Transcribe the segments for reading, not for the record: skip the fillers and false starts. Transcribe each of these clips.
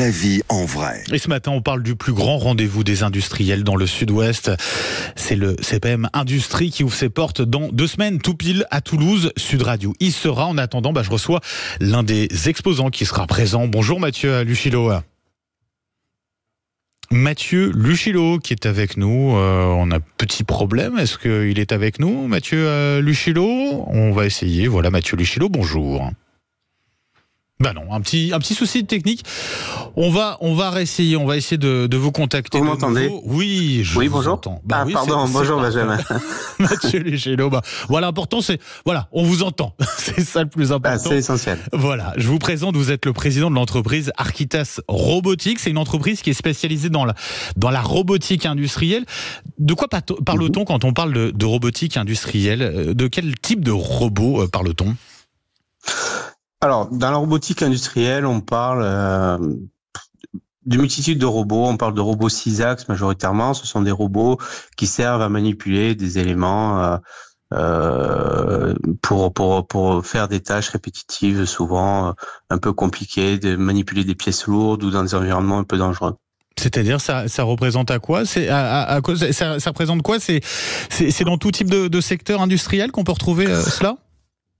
la vie en vrai. Et ce matin, on parle du plus grand rendez-vous des industriels dans le sud-ouest. C'est le CPM Industrie qui ouvre ses portes dans 2 semaines, tout pile à Toulouse. Sud Radio y sera. En attendant, je reçois l'un des exposants qui sera présent. Bonjour Mathieu Luchilo. Mathieu Luchilo qui est avec nous. On a un petit problème. Est-ce qu'il est avec nous, Mathieu Luchilo? On va essayer. Voilà, Mathieu Luchilo, bonjour. Non, un petit souci technique. On va réessayer. On va essayer de vous contacter. Vous m'entendez? Oui, je vous bonjour. entends. Oui, pardon, bonjour Benjamin. Mathieu Luchilo. Voilà, l'important c'est, on vous entend. C'est ça le plus important. C'est essentiel. Voilà, je vous présente. Vous êtes le président de l'entreprise Architas Robotics. C'est une entreprise qui est spécialisée dans la robotique industrielle. De quoi parle-t-on quand on parle de robotique industrielle? De quel type de robot parle-t-on? Alors, dans la robotique industrielle, on parle d'une multitude de robots. On parle de robots 6 axes majoritairement. Ce sont des robots qui servent à manipuler des éléments pour faire des tâches répétitives, souvent un peu compliquées, de manipuler des pièces lourdes ou dans des environnements un peu dangereux. C'est-à-dire, ça représente à quoi? Ça représente quoi? C'est dans tout type de secteur industriel qu'on peut retrouver cela?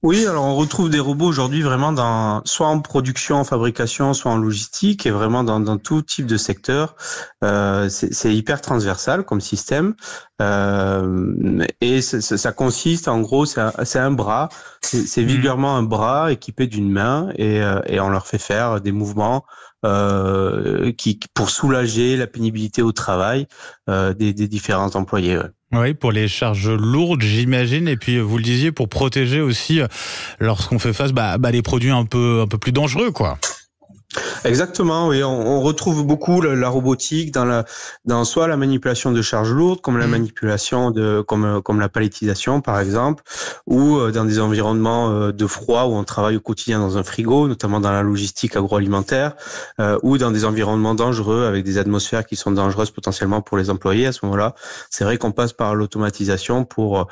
Oui, alors on retrouve des robots aujourd'hui vraiment soit en production, en fabrication, soit en logistique, et vraiment dans tout type de secteur. C'est hyper transversal comme système, et ça consiste en gros, c'est un bras, c'est vulgairement un bras équipé d'une main, et on leur fait faire des mouvements pour soulager la pénibilité au travail des différents employés. Ouais. Oui, pour les charges lourdes, j'imagine, et puis vous le disiez, pour protéger aussi lorsqu'on fait face des produits un peu plus dangereux, quoi. Exactement, oui. On retrouve beaucoup la robotique dans soit la manipulation de charges lourdes, comme la manipulation comme la palettisation par exemple, ou dans des environnements de froid où on travaille au quotidien dans un frigo, notamment dans la logistique agroalimentaire, ou dans des environnements dangereux avec des atmosphères qui sont dangereuses potentiellement pour les employés. À ce moment-là, c'est vrai qu'on passe par l'automatisation pour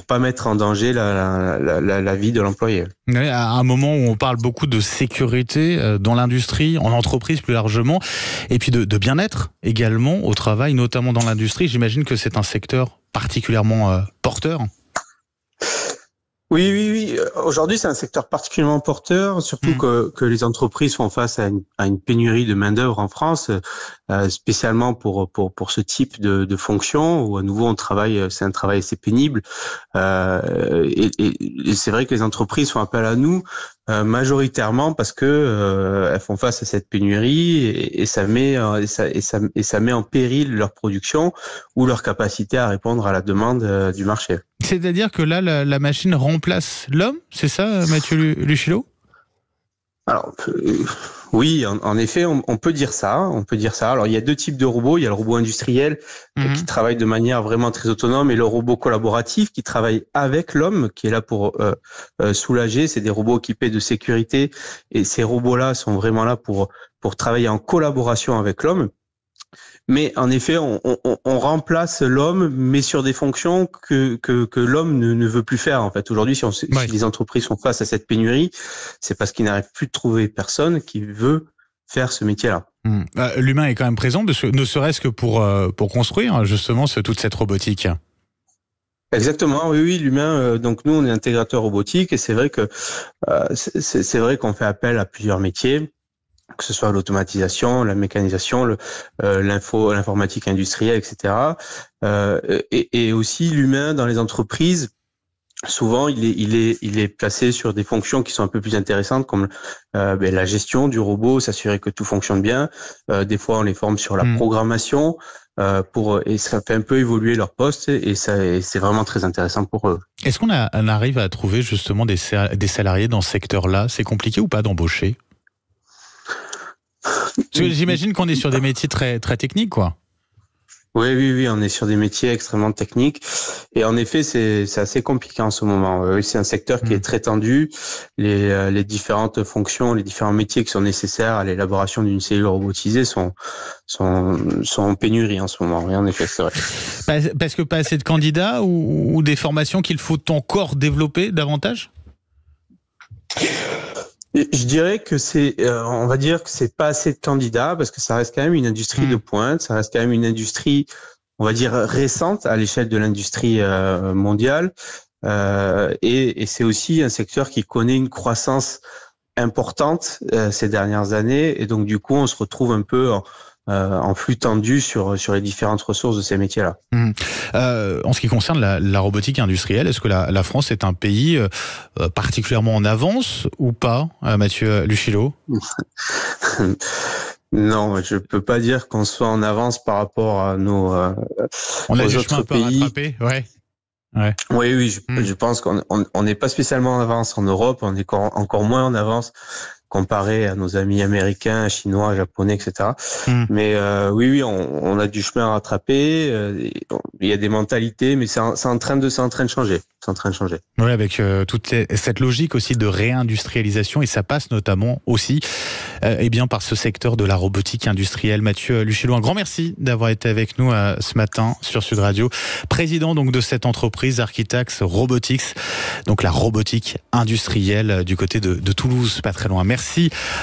pas mettre en danger la vie de l'employé. Oui, à un moment où on parle beaucoup de sécurité dans l'industrie, en entreprise plus largement, et puis de bien-être également au travail, notamment dans l'industrie, j'imagine que c'est un secteur particulièrement porteur. Oui. Aujourd'hui, c'est un secteur particulièrement porteur, surtout que les entreprises font face à une pénurie de main-d'œuvre en France, spécialement pour ce type de fonction où à nouveau c'est un travail assez pénible. Et c'est vrai que les entreprises font appel à nous majoritairement parce que elles font face à cette pénurie et ça met en péril leur production ou leur capacité à répondre à la demande du marché. C'est-à-dire que là, la machine remplace l'homme, c'est ça, Mathieu Luchilo? Alors, oui, en effet, on peut dire ça. Alors, il y a 2 types de robots. Il y a le robot industriel qui travaille de manière vraiment très autonome, et le robot collaboratif qui travaille avec l'homme, qui est là pour soulager. C'est des robots équipés de sécurité, et ces robots-là sont vraiment là pour travailler en collaboration avec l'homme. Mais en effet, on remplace l'homme, mais sur des fonctions que l'homme ne veut plus faire. En fait, aujourd'hui, si les entreprises sont face à cette pénurie, c'est parce qu'ils n'arrivent plus de trouver personne qui veut faire ce métier-là. L'humain est quand même présent, ne serait-ce que pour construire justement toute cette robotique. Exactement, oui, l'humain. Donc nous, on est intégrateur robotique, et c'est vrai que c'est vrai qu'on fait appel à plusieurs métiers, que ce soit l'automatisation, la mécanisation, l'informatique industrielle, etc. Et aussi l'humain dans les entreprises. Souvent, il est placé sur des fonctions qui sont un peu plus intéressantes, comme la gestion du robot, s'assurer que tout fonctionne bien. Des fois, on les forme sur la programmation et ça fait un peu évoluer leur poste, et c'est vraiment très intéressant pour eux. Est-ce qu'on arrive à trouver justement des salariés dans ce secteur-là? C'est compliqué ou pas d'embaucher? Parce que j'imagine qu'on est sur des métiers très, très techniques, quoi. Oui, on est sur des métiers extrêmement techniques, et en effet, c'est assez compliqué en ce moment. C'est un secteur qui est très tendu. Les différentes fonctions, les différents métiers qui sont nécessaires à l'élaboration d'une cellule robotisée sont en pénurie en ce moment. Et en effet, c'est vrai. Parce que pas assez de candidats ou des formations qu'il faut encore développer davantage? Je dirais que on va dire que c'est pas assez de candidats parce que ça reste quand même une industrie de pointe, ça reste quand même une industrie, on va dire, récente à l'échelle de l'industrie mondiale. Et c'est aussi un secteur qui connaît une croissance importante ces dernières années. Et donc, du coup, on se retrouve un peu en flux tendu sur les différentes ressources de ces métiers-là. En ce qui concerne la robotique industrielle, est-ce que la France est un pays particulièrement en avance ou pas, Mathieu Lucchillo? Non, je peux pas dire qu'on soit en avance par rapport à On a aux du autres chemin un peu à pays. rattraper, ouais. Ouais. Oui, je pense qu'on n'est pas spécialement en avance en Europe, on est encore moins en avance comparé à nos amis américains, chinois, japonais, etc. Mais oui, on a du chemin à rattraper. Il y a des mentalités, mais c'est en train de changer. C'est en train de changer. Oui, avec toute cette logique aussi de réindustrialisation, et ça passe notamment aussi eh bien par ce secteur de la robotique industrielle. Mathieu Lucchillo, un grand merci d'avoir été avec nous ce matin sur Sud Radio, président donc de cette entreprise Architax Robotics, donc la robotique industrielle du côté de Toulouse, pas très loin. Merci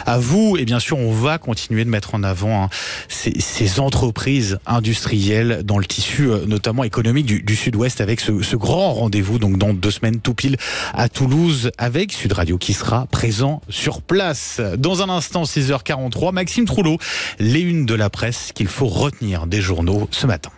à vous, et bien sûr on va continuer de mettre en avant ces entreprises industrielles dans le tissu notamment économique du Sud-Ouest, avec ce grand rendez-vous donc dans 2 semaines tout pile à Toulouse avec Sud Radio qui sera présent sur place. Dans un instant, 6h43, Maxime Trouleau, les unes de la presse qu'il faut retenir des journaux ce matin.